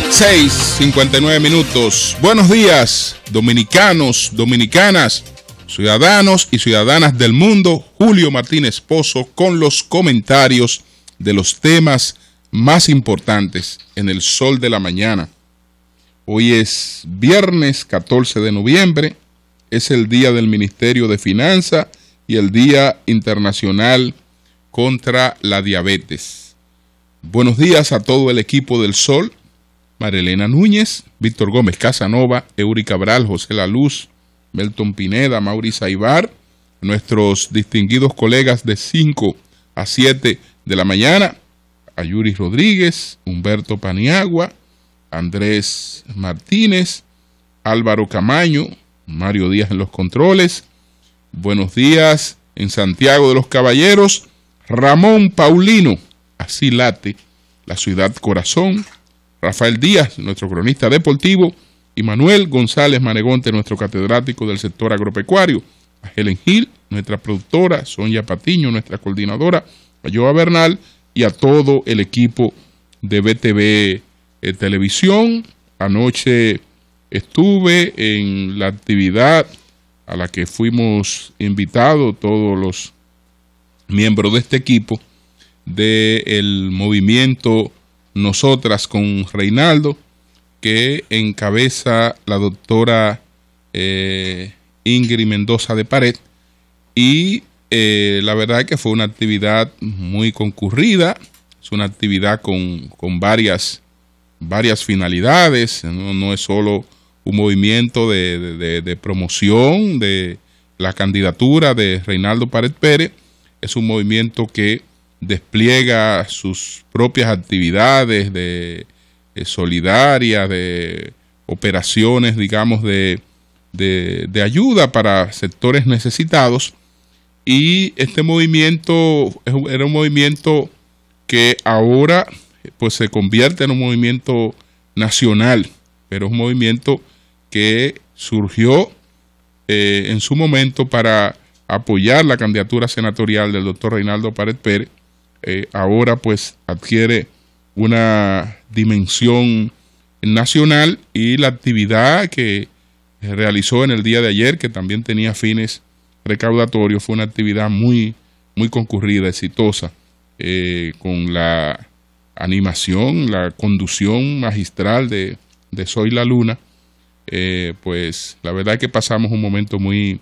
6:59. Buenos días, dominicanos, dominicanas, ciudadanos y ciudadanas del mundo. Julio Martínez Pozo con los comentarios de los temas más importantes en el Sol de la Mañana. Hoy es viernes 14 de noviembre, es el día del Ministerio de Finanzas y el Día Internacional contra la Diabetes. Buenos días a todo el equipo del Sol. Marilena Núñez, Víctor Gómez Casanova, Eury Cabral, José La Luz, Melton Pineda, Mauricio Aibar, nuestros distinguidos colegas de 5 a 7 de la mañana, Ayuri Rodríguez, Humberto Paniagua, Andrés Martínez, Álvaro Camaño, Mario Díaz en los controles. Buenos días en Santiago de los Caballeros, Ramón Paulino, así late la ciudad corazón. Rafael Díaz, nuestro cronista deportivo, y Manuel González Manegonte, nuestro catedrático del sector agropecuario. A Helen Gil, nuestra productora, Sonia Patiño, nuestra coordinadora, a Joa Bernal y a todo el equipo de BTV Televisión. Anoche estuve en la actividad a la que fuimos invitados todos los miembros de este equipo del movimiento Nosotras con Reinaldo, que encabeza la doctora Ingrid Mendoza de Pared, y la verdad es que fue una actividad muy concurrida. Es una actividad con varias finalidades, no es solo un movimiento de promoción de la candidatura de Reinaldo Pared Pérez, es un movimiento que despliega sus propias actividades de solidarias, de operaciones, digamos, de ayuda para sectores necesitados. Y este movimiento era un movimiento que ahora pues se convierte en un movimiento nacional, pero es un movimiento que surgió en su momento para apoyar la candidatura senatorial del doctor Reinaldo Pared Pérez. Ahora pues adquiere una dimensión nacional, y la actividad que realizó en el día de ayer, que también tenía fines recaudatorios, fue una actividad muy concurrida, exitosa, con la animación, la conducción magistral de Soy la Luna. Pues la verdad es que pasamos un momento muy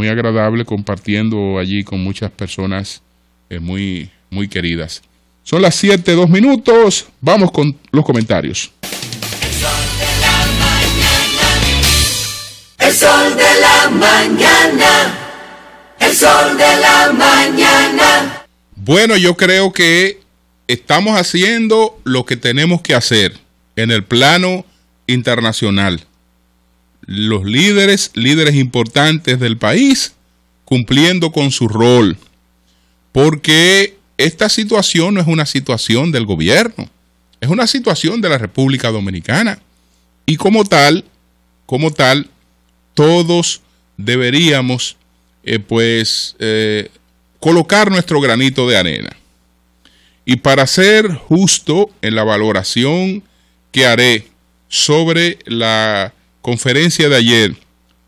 agradable compartiendo allí con muchas personas muy queridas. Son las 7:02. Vamos con los comentarios. El sol de la mañana. El sol de la mañana. El sol de la mañana. Bueno, yo creo que estamos haciendo lo que tenemos que hacer en el plano internacional. Los líderes importantes del país cumpliendo con su rol, porque esta situación no es una situación del gobierno, es una situación de la República Dominicana, y como tal, todos deberíamos colocar nuestro granito de arena. Y para ser justo en la valoración que haré sobre la conferencia de ayer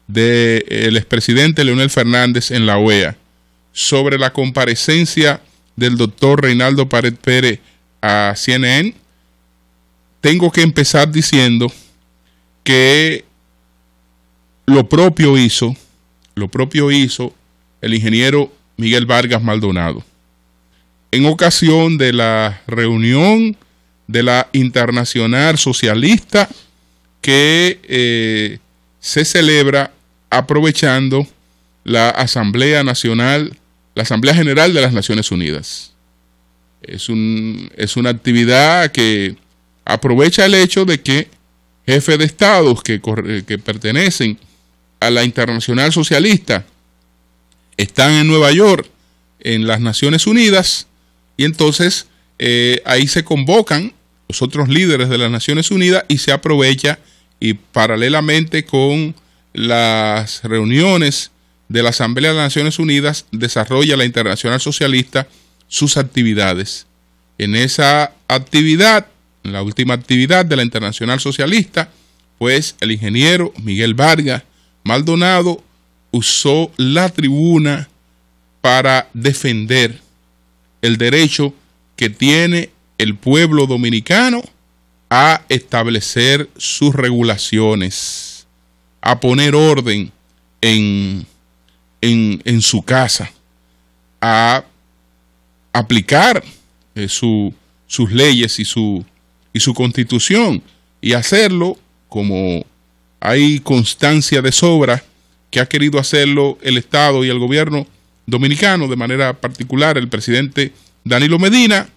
del expresidente Leonel Fernández en la OEA, sobre la comparecencia del doctor Reinaldo Pared Pérez a CNN, tengo que empezar diciendo que lo propio hizo el ingeniero Miguel Vargas Maldonado en ocasión de la reunión de la Internacional Socialista que se celebra aprovechando la Asamblea Nacional, la Asamblea General de las Naciones Unidas. Es una actividad que aprovecha el hecho de que jefes de estados que pertenecen a la Internacional Socialista están en Nueva York, en las Naciones Unidas, y entonces ahí se convocan los otros líderes de las Naciones Unidas y se aprovecha, y paralelamente con las reuniones de la Asamblea de las Naciones Unidas desarrolla la Internacional Socialista sus actividades. En esa actividad en la última actividad de la Internacional Socialista, pues el ingeniero Miguel Vargas Maldonado usó la tribuna para defender el derecho que tiene el pueblo dominicano a establecer sus regulaciones, a poner orden en su casa, a aplicar sus leyes y su constitución, y hacerlo como hay constancia de sobra que ha querido hacerlo el Estado y el gobierno dominicano, de manera particular el presidente Danilo Medina,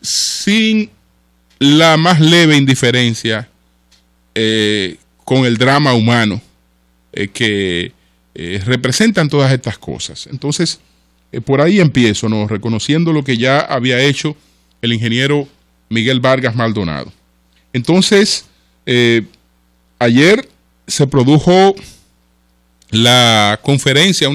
sin la más leve indiferencia con el drama humano que representan todas estas cosas. Entonces, por ahí empiezo, ¿no?, reconociendo lo que ya había hecho el ingeniero Miguel Vargas Maldonado. Entonces, ayer se produjo una conferencia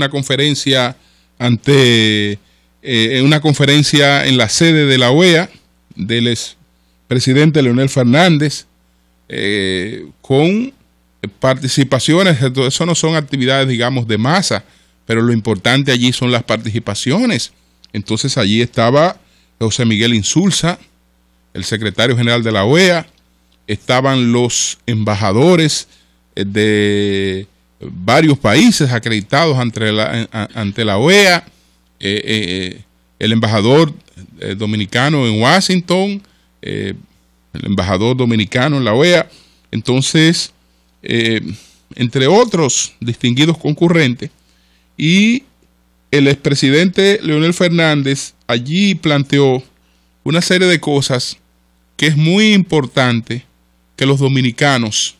en la sede de la OEA del expresidente Leonel Fernández, con participaciones. Eso no son actividades, digamos, de masa, pero lo importante allí son las participaciones. Entonces allí estaba José Miguel Insulza, el secretario general de la OEA, estaban los embajadores de varios países acreditados ante la OEA, el embajador dominicano en Washington, el embajador dominicano en la OEA. Entonces, entre otros distinguidos concurrentes, y el expresidente Leonel Fernández allí planteó una serie de cosas que es muy importante que los dominicanos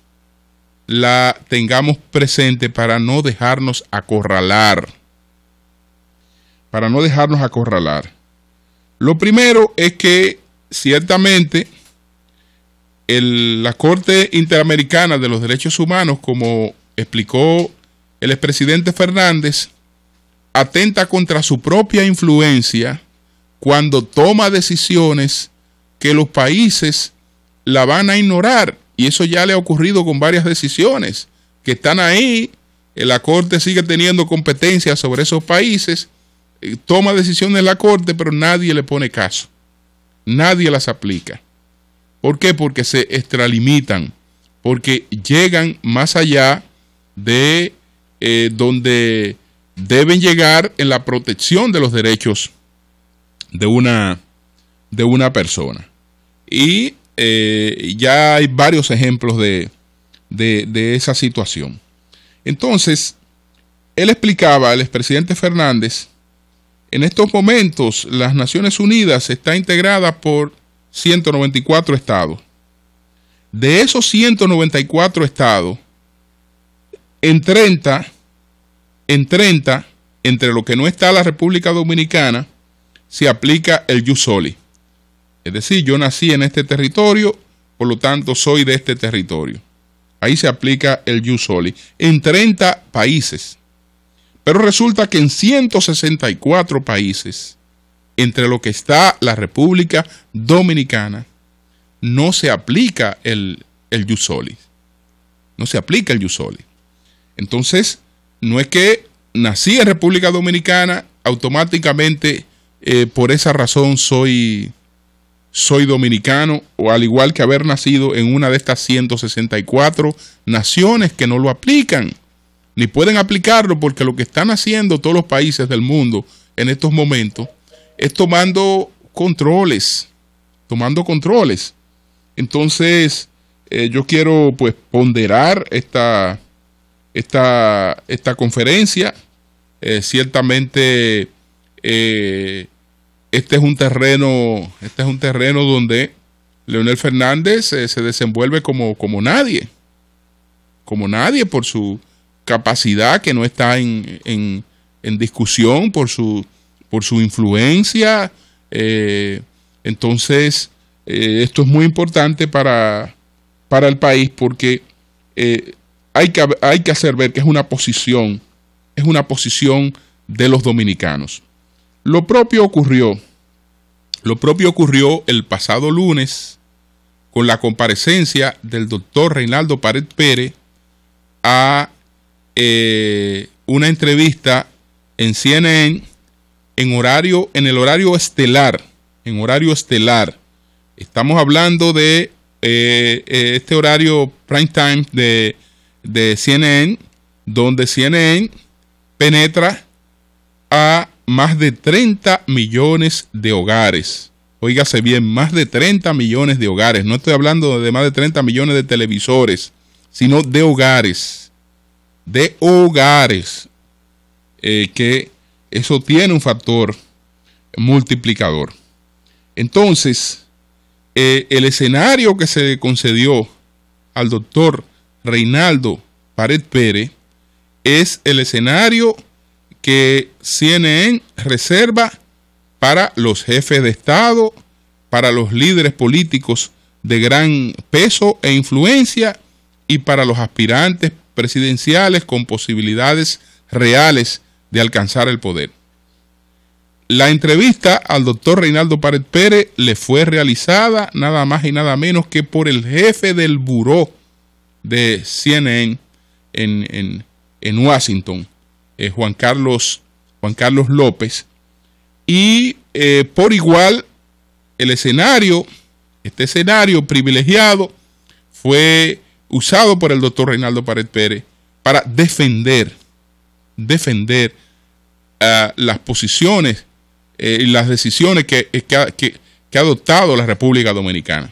la tengamos presente para no dejarnos acorralar. Lo primero es que ciertamente la Corte Interamericana de los Derechos Humanos, como explicó el expresidente Fernández, atenta contra su propia influencia cuando toma decisiones que los países la van a ignorar. Y eso ya le ha ocurrido con varias decisiones que están ahí. La Corte sigue teniendo competencia sobre esos países, toma decisiones la Corte, pero nadie le pone caso, nadie las aplica. ¿Por qué? Porque se extralimitan, porque llegan más allá de donde deben llegar en la protección de los derechos de una persona. Y ya hay varios ejemplos de esa situación. Entonces, él explicaba, el expresidente Fernández, en estos momentos las Naciones Unidas está integrada por 194 estados. De esos 194 estados, en 30, entre lo que no está la República Dominicana, se aplica el jus soli. Es decir, yo nací en este territorio, por lo tanto soy de este territorio. Ahí se aplica el jus soli en 30 países. Pero resulta que en 164 países, entre lo que está la República Dominicana, no se aplica el jus soli. No se aplica el jus soli. Entonces, no es que nací en República Dominicana, automáticamente por esa razón soy dominicano, o al igual que haber nacido en una de estas 164 naciones que no lo aplican, ni pueden aplicarlo, porque lo que están haciendo todos los países del mundo en estos momentos es tomando controles. Entonces, yo quiero pues ponderar esta conferencia. Ciertamente este es un terreno donde Leonel Fernández se desenvuelve como nadie por su capacidad, que no está en discusión, por su influencia. Entonces, esto es muy importante para el país, porque hay que hacer ver que es una posición de los dominicanos. Lo propio ocurrió el pasado lunes con la comparecencia del doctor Reinaldo Pared Pérez a una entrevista en CNN en el horario estelar. Estamos hablando de este horario prime time de CNN, donde CNN penetra a más de 30 millones de hogares. Óigase bien, más de 30 millones de hogares. No estoy hablando de más de 30 millones de televisores, sino de hogares. Que eso tiene un factor multiplicador. Entonces, el escenario que se le concedió al doctor Reinaldo Pared Pérez es el escenario que CNN reserva para los jefes de Estado, para los líderes políticos de gran peso e influencia y para los aspirantes presidenciales con posibilidades reales de alcanzar el poder. La entrevista al doctor Reinaldo Pared Pérez le fue realizada nada más y nada menos que por el jefe del buró de CNN en Washington, Juan Carlos López, y por igual este escenario privilegiado fue usado por el doctor Reinaldo Pared Pérez para defender las posiciones y las decisiones que ha adoptado la República Dominicana.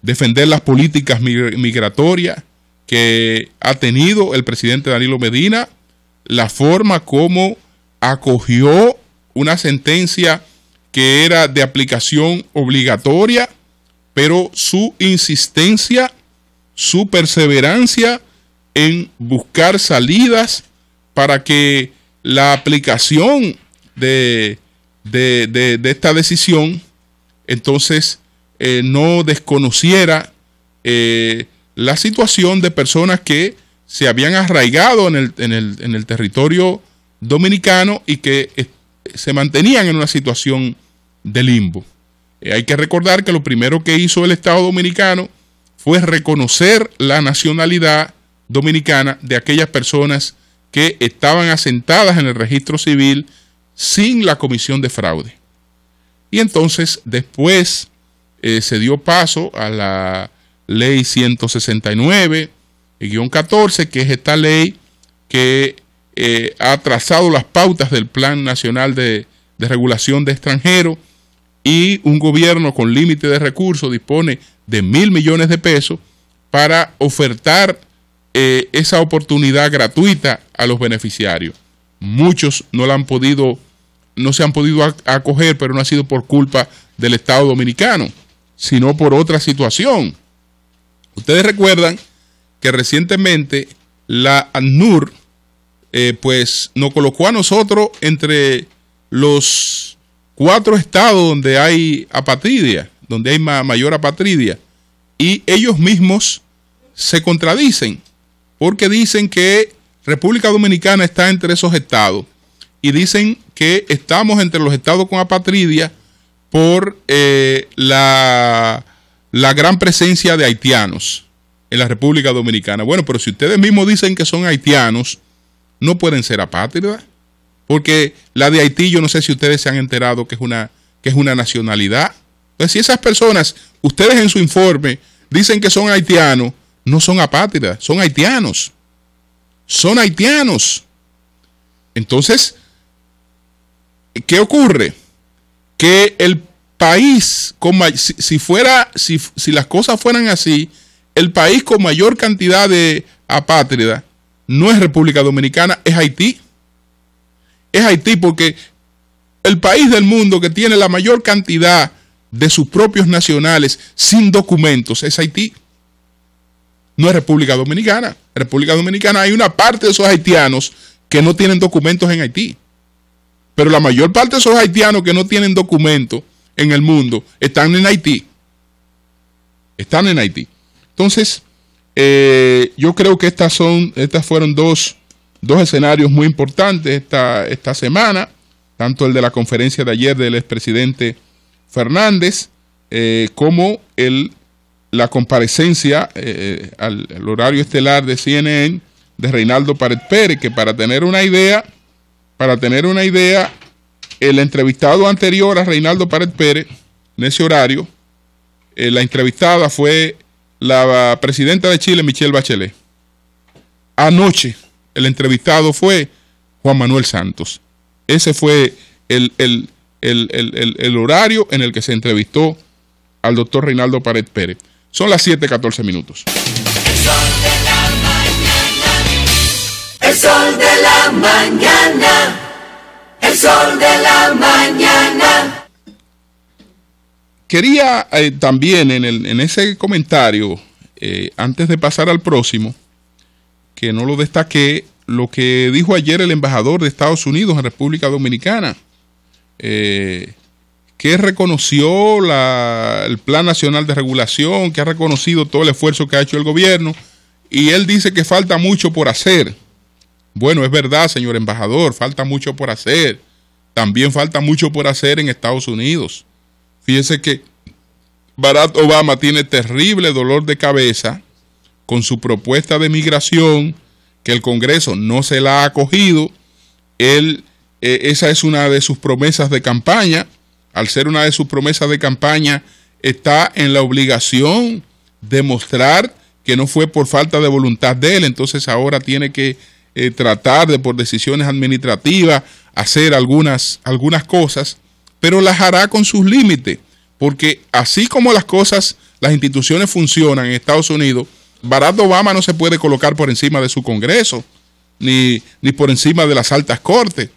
Defender las políticas migratorias que ha tenido el presidente Danilo Medina, la forma como acogió una sentencia que era de aplicación obligatoria, pero su insistencia, su perseverancia en buscar salidas para que la aplicación de esta decisión entonces no desconociera la situación de personas que se habían arraigado en el territorio dominicano y que se mantenían en una situación de limbo. Hay que recordar que lo primero que hizo el Estado dominicano fue reconocer la nacionalidad dominicana de aquellas personas que estaban asentadas en el registro civil sin la comisión de fraude. Y entonces después se dio paso a la ley 169-14, que es esta ley que ha trazado las pautas del Plan Nacional de Regulación de Extranjeros, y un gobierno con límite de recursos dispone de 1.000 millones de pesos para ofertar esa oportunidad gratuita a los beneficiarios. Muchos no se han podido acoger, pero no ha sido por culpa del Estado dominicano, sino por otra situación. Ustedes recuerdan que recientemente la ACNUR pues nos colocó a nosotros entre los 4 estados donde hay apatridia, donde hay mayor apatridia, y ellos mismos se contradicen porque dicen que República Dominicana está entre esos estados y dicen que estamos entre los estados con apatridia por la gran presencia de haitianos en la República Dominicana. Bueno, pero si ustedes mismos dicen que son haitianos, no pueden ser apátridas, porque la de Haití, yo no sé si ustedes se han enterado que es una nacionalidad. Entonces, si esas personas, ustedes en su informe dicen que son haitianos, no son apátridas, son haitianos. Son haitianos. Entonces, ¿qué ocurre? Que el país, si las cosas fueran así, el país con mayor cantidad de apátridas no es República Dominicana, es Haití. Es Haití, porque el país del mundo que tiene la mayor cantidad de sus propios nacionales sin documentos es Haití. No es República Dominicana. República Dominicana hay una parte de esos haitianos que no tienen documentos en Haití. Pero la mayor parte de esos haitianos que no tienen documentos en el mundo están en Haití. Están en Haití. Entonces, yo creo que estas fueron dos escenarios muy importantes esta semana, tanto el de la conferencia de ayer del expresidente Fernández, como el la comparecencia al horario estelar de CNN de Reinaldo Pared Pérez, que para tener una idea, el entrevistado anterior a Reinaldo Pared Pérez, en ese horario, la entrevistada fue la presidenta de Chile, Michelle Bachelet. Anoche, el entrevistado fue Juan Manuel Santos. Ese fue el horario en el que se entrevistó al doctor Reinaldo Pared Pérez. Son las 7:14 minutos. El sol de la mañana. El sol de la mañana. El sol de la mañana. Quería también en ese comentario, antes de pasar al próximo, que no lo destaqué, lo que dijo ayer el embajador de Estados Unidos en República Dominicana, que reconoció el Plan Nacional de Regulación, que ha reconocido todo el esfuerzo que ha hecho el gobierno, y él dice que falta mucho por hacer. Bueno, es verdad, señor embajador, falta mucho por hacer. También falta mucho por hacer en Estados Unidos. Fíjese que Barack Obama tiene terrible dolor de cabeza con su propuesta de migración, que el Congreso no se la ha acogido. Esa es una de sus promesas de campaña. Al ser una de sus promesas de campaña, está en la obligación de mostrar que no fue por falta de voluntad de él. Entonces ahora tiene que tratar de, por decisiones administrativas, hacer algunas cosas, pero las hará con sus límites, porque así como las instituciones funcionan en Estados Unidos, Barack Obama no se puede colocar por encima de su Congreso, ni por encima de las altas cortes.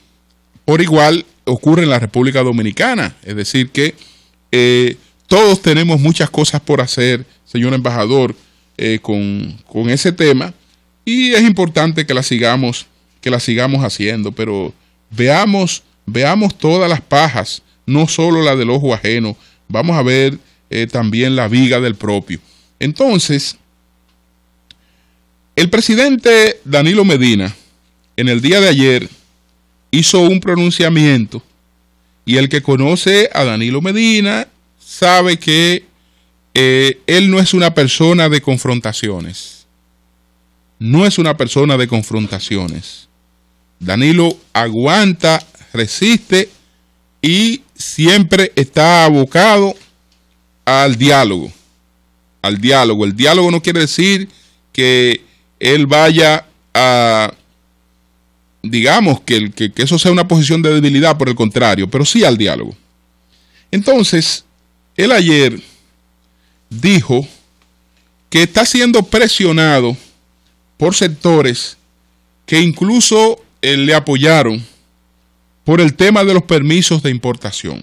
Por igual ocurre en la República Dominicana, es decir que todos tenemos muchas cosas por hacer, señor embajador, con ese tema, y es importante que la sigamos haciendo, pero veamos todas las pajas, no solo la del ojo ajeno, vamos a ver también la viga del propio. Entonces, el presidente Danilo Medina, en el día de ayer, hizo un pronunciamiento, y el que conoce a Danilo Medina sabe que él no es una persona de confrontaciones. No es una persona de confrontaciones. Danilo aguanta, resiste y siempre está abocado al diálogo. Al diálogo. El diálogo no quiere decir que él vaya a, digamos, que eso sea una posición de debilidad, por el contrario, pero sí al diálogo. Entonces, él ayer dijo que está siendo presionado por sectores que incluso le apoyaron por el tema de los permisos de importación.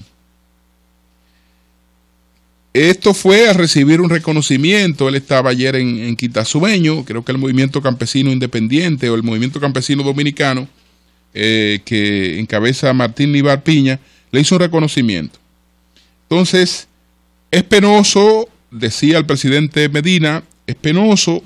Esto fue a recibir un reconocimiento. Él estaba ayer en Quitasueño, creo que el Movimiento Campesino Independiente o el Movimiento Campesino Dominicano, que encabeza Martín Nivar Piña, le hizo un reconocimiento. Entonces, es penoso, decía el presidente Medina, es penoso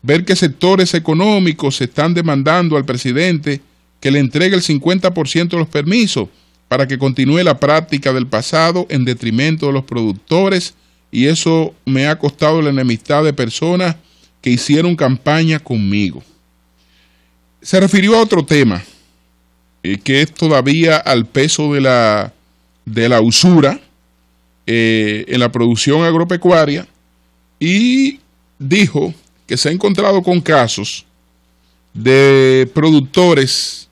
ver que sectores económicos se están demandando al presidente que le entregue el 50% de los permisos para que continúe la práctica del pasado en detrimento de los productores, y eso me ha costado la enemistad de personas que hicieron campaña conmigo. Se refirió a otro tema, que es todavía al peso de la usura en la producción agropecuaria, y dijo que se ha encontrado con casos de productores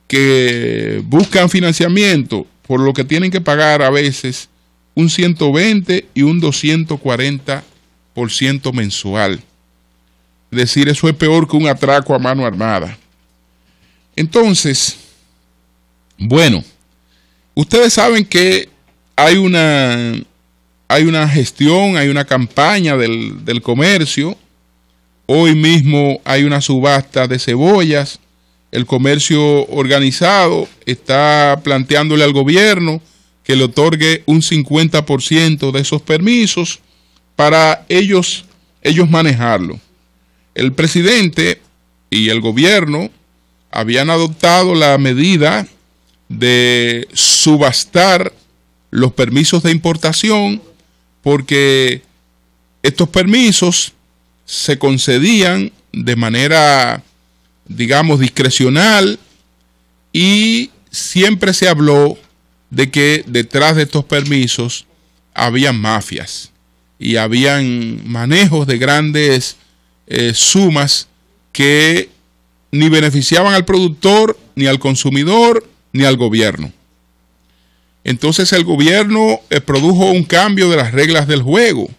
que buscan financiamiento, por lo que tienen que pagar a veces un 120 y un 240% mensual. Es decir, eso es peor que un atraco a mano armada. Entonces, bueno, ustedes saben que hay una gestión, hay una campaña del comercio. Hoy mismo hay una subasta de cebollas. El comercio organizado está planteándole al gobierno que le otorgue un 50% de esos permisos para ellos manejarlo. El presidente y el gobierno habían adoptado la medida de subastar los permisos de importación, porque estos permisos se concedían de manera, digamos, discrecional, y siempre se habló de que detrás de estos permisos habían mafias y habían manejos de grandes sumas que ni beneficiaban al productor, ni al consumidor, ni al gobierno. Entonces el gobierno produjo un cambio de las reglas del juego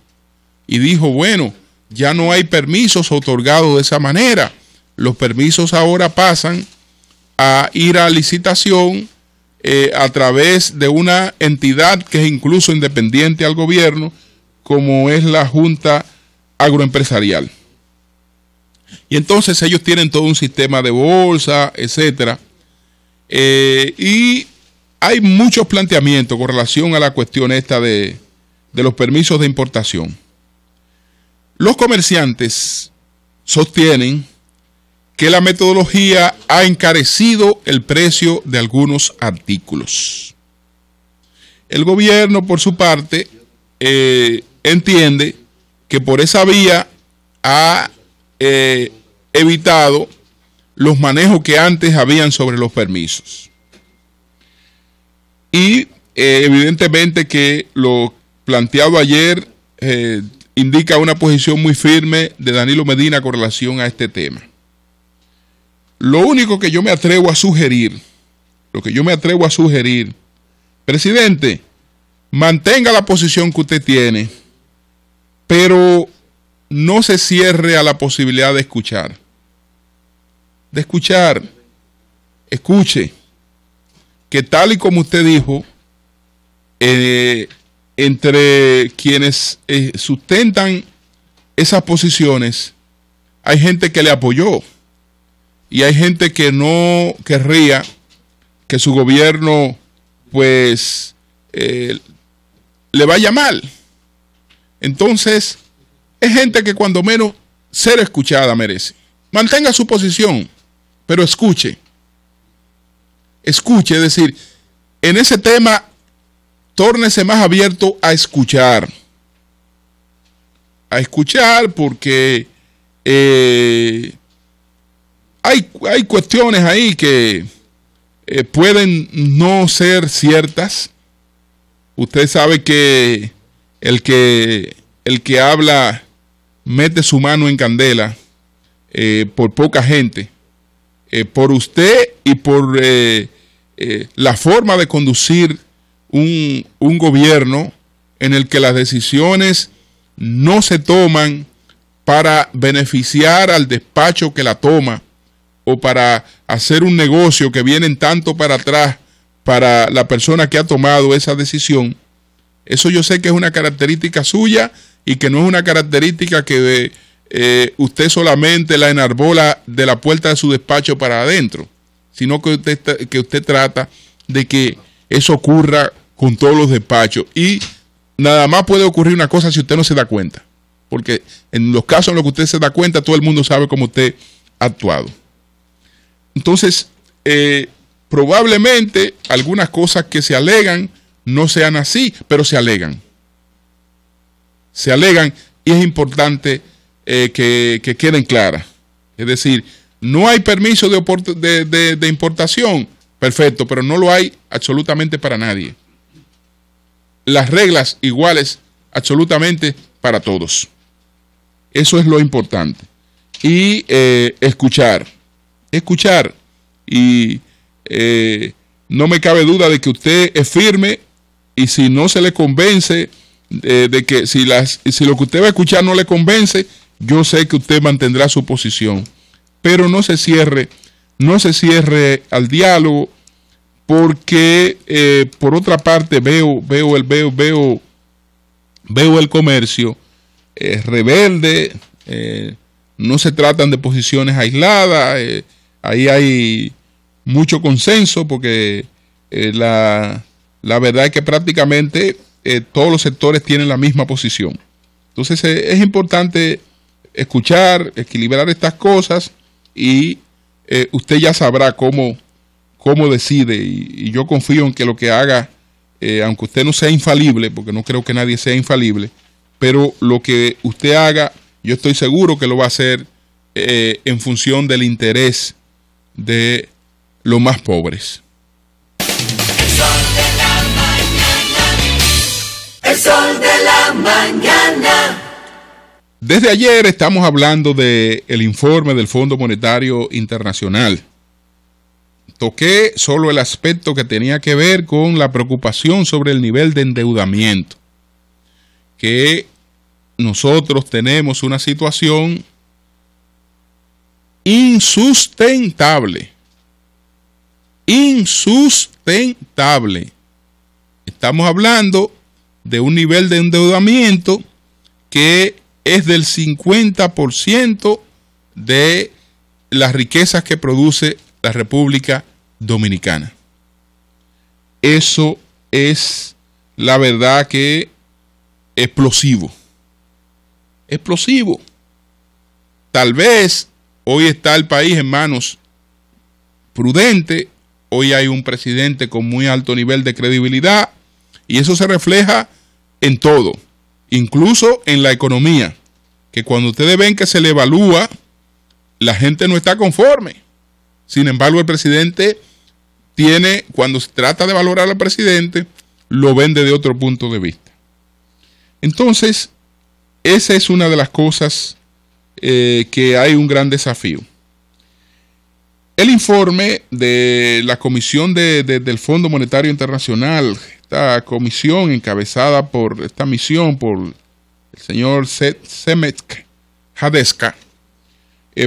y dijo, bueno, ya no hay permisos otorgados de esa manera. Los permisos ahora pasan a ir a licitación a través de una entidad que es incluso independiente al gobierno, como es la Junta Agroempresarial. Y entonces ellos tienen todo un sistema de bolsa, etcétera. Y hay muchos planteamientos con relación a la cuestión esta de los permisos de importación. Los comerciantes sostienen que la metodología ha encarecido el precio de algunos artículos. El gobierno, por su parte, entiende que por esa vía ha evitado los manejos que antes habían sobre los permisos. Y evidentemente que lo planteado ayer indica una posición muy firme de Danilo Medina con relación a este tema. Lo único que yo me atrevo a sugerir, presidente, mantenga la posición que usted tiene, pero no se cierre a la posibilidad de escuchar. Escuche, que tal y como usted dijo, entre quienes sustentan esas posiciones, hay gente que le apoyó y hay gente que no querría que su gobierno pues le vaya mal. Entonces, es gente que cuando menos ser escuchada merece. Mantenga su posición, pero escuche. Escuche, es decir, en ese tema, tórnese más abierto a escuchar. A escuchar porque hay cuestiones ahí que pueden no ser ciertas. Usted sabe que el que habla mete su mano en candela por poca gente, por usted y por la forma de conducir un gobierno en el que las decisiones no se toman para beneficiar al despacho que la toma o para hacer un negocio que vienen tanto para atrás para la persona que ha tomado esa decisión. Eso yo sé que es una característica suya y que no es una característica que usted solamente la enarbola de la puerta de su despacho para adentro, sino que usted trata de que eso ocurra con todos los despachos. Y nada más puede ocurrir una cosa si usted no se da cuenta, porque en los casos en los que usted se da cuenta, todo el mundo sabe cómo usted ha actuado. Entonces, probablemente algunas cosas que se alegan no sean así, pero se alegan. Se alegan y es importante que queden claras. Es decir, no hay permiso de importación, perfecto, pero no lo hay absolutamente para nadie. Las reglas iguales absolutamente para todos. Eso es lo importante. Y escuchar. Y no me cabe duda de que usted es firme, y si no se le convence de que si lo que usted va a escuchar no le convence, yo sé que usted mantendrá su posición, pero no se cierre al diálogo, porque por otra parte veo el comercio rebelde. No se tratan de posiciones aisladas, ahí hay mucho consenso, porque la verdad es que prácticamente todos los sectores tienen la misma posición. Entonces es importante escuchar, equilibrar estas cosas, y usted ya sabrá cómo decide, y yo confío en que lo que haga, aunque usted no sea infalible, porque no creo que nadie sea infalible, pero lo que usted haga, yo estoy seguro que lo va a hacer en función del interés de los más pobres. El sol de la mañana. El sol de la mañana. Desde ayer estamos hablando del informe del Fondo Monetario Internacional. Toqué solo el aspecto que tenía que ver con la preocupación sobre el nivel de endeudamiento. Que nosotros tenemos una situación insustentable. Insustentable. Estamos hablando de un nivel de endeudamiento que es del 50% de las riquezas que produce la República Dominicana. Eso es la verdad que explosivo. Explosivo. Tal vez hoy está el país en manos prudentes. Hoy hay un presidente con muy alto nivel de credibilidad y eso se refleja en todo, incluso en la economía, que cuando ustedes ven que se le evalúa, la gente no está conforme. Sin embargo, el presidente tiene, cuando se trata de valorar al presidente, lo ven desde otro punto de vista. Entonces, esa es una de las cosas que hay un gran desafío. El informe de la Comisión del Fondo Monetario Internacional, esta comisión encabezada por esta misión por el señor Semet Hadeska,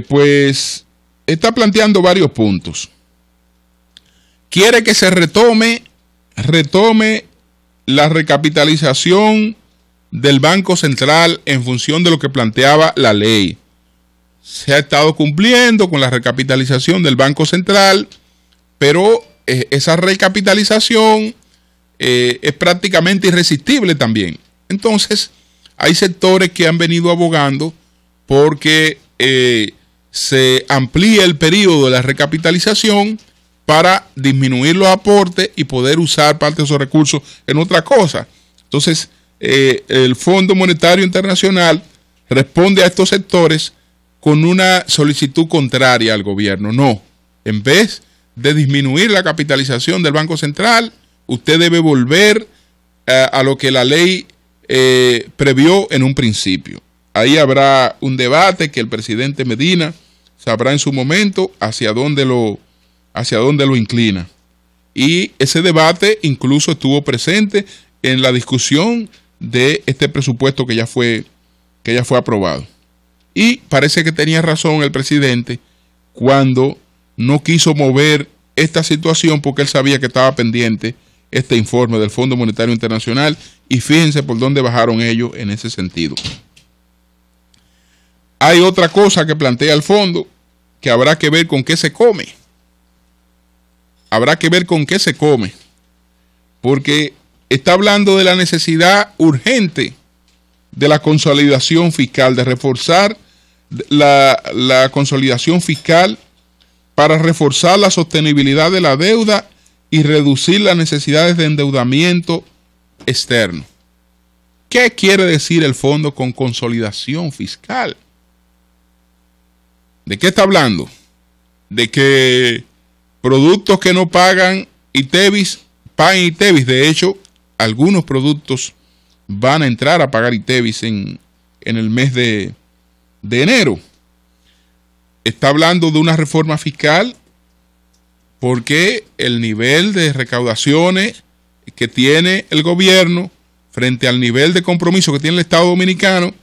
pues está planteando varios puntos. Quiere que se retome la recapitalización del Banco Central en función de lo que planteaba la ley. Se ha estado cumpliendo con la recapitalización del Banco Central, pero esa recapitalización es prácticamente irresistible también. Entonces, hay sectores que han venido abogando porque se amplíe el periodo de la recapitalización para disminuir los aportes y poder usar parte de esos recursos en otra cosa. Entonces, el Fondo Monetario Internacional responde a estos sectores con una solicitud contraria al gobierno. No, en vez de disminuir la capitalización del Banco Central, usted debe volver a lo que la ley previó en un principio. Ahí habrá un debate que el presidente Medina sabrá en su momento hacia dónde lo inclina. Y ese debate incluso estuvo presente en la discusión de este presupuesto que ya fue aprobado. Y parece que tenía razón el presidente cuando no quiso mover esta situación porque él sabía que estaba pendiente este informe del Fondo Monetario Internacional y fíjense por dónde bajaron ellos en ese sentido. Hay otra cosa que plantea el fondo que habrá que ver con qué se come. Habrá que ver con qué se come, porque está hablando de la necesidad urgente de la consolidación fiscal, de reforzar la consolidación fiscal para reforzar la sostenibilidad de la deuda y reducir las necesidades de endeudamiento externo. ¿Qué quiere decir el fondo con consolidación fiscal? ¿De qué está hablando? De que productos que no pagan ITEVIS, paguen ITEVIS. De hecho, algunos productos van a entrar a pagar ITEVIS en el mes de enero. Está hablando de una reforma fiscal porque el nivel de recaudaciones que tiene el gobierno frente al nivel de compromiso que tiene el Estado Dominicano,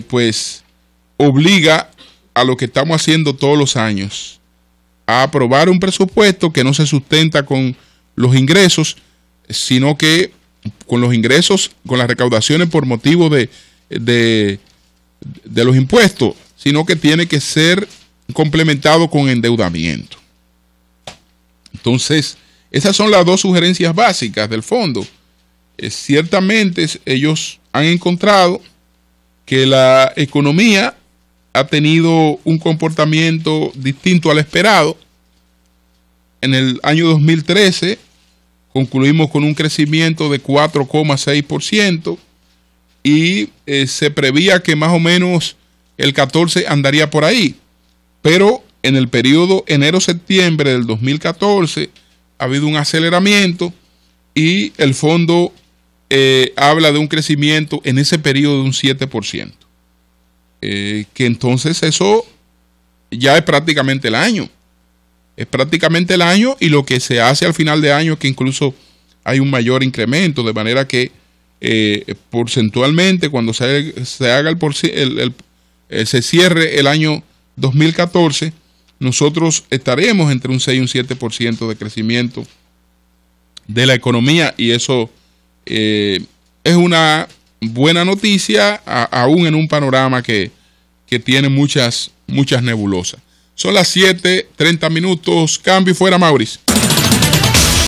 pues obliga a lo que estamos haciendo todos los años, a aprobar un presupuesto que no se sustenta con los ingresos, sino que con los ingresos, con las recaudaciones por motivo de los impuestos, sino que tiene que ser complementado con endeudamiento. Entonces, esas son las dos sugerencias básicas del fondo. Ciertamente ellos han encontrado que la economía ha tenido un comportamiento distinto al esperado. En el año 2013 concluimos con un crecimiento de 4,6% y se prevía que más o menos el 14 andaría por ahí. Pero en el periodo enero-septiembre del 2014 ha habido un aceleramiento y el fondo habla de un crecimiento en ese periodo de un 7%. Que entonces eso ya es prácticamente el año. Es prácticamente el año, y lo que se hace al final de año es que incluso hay un mayor incremento, de manera que porcentualmente cuando se haga se cierre el año 2014, nosotros estaremos entre un 6 y un 7% de crecimiento de la economía, y eso es una buena noticia, aún en un panorama que tiene muchas nebulosas. Son las 7:30, cambio y fuera, Maurice.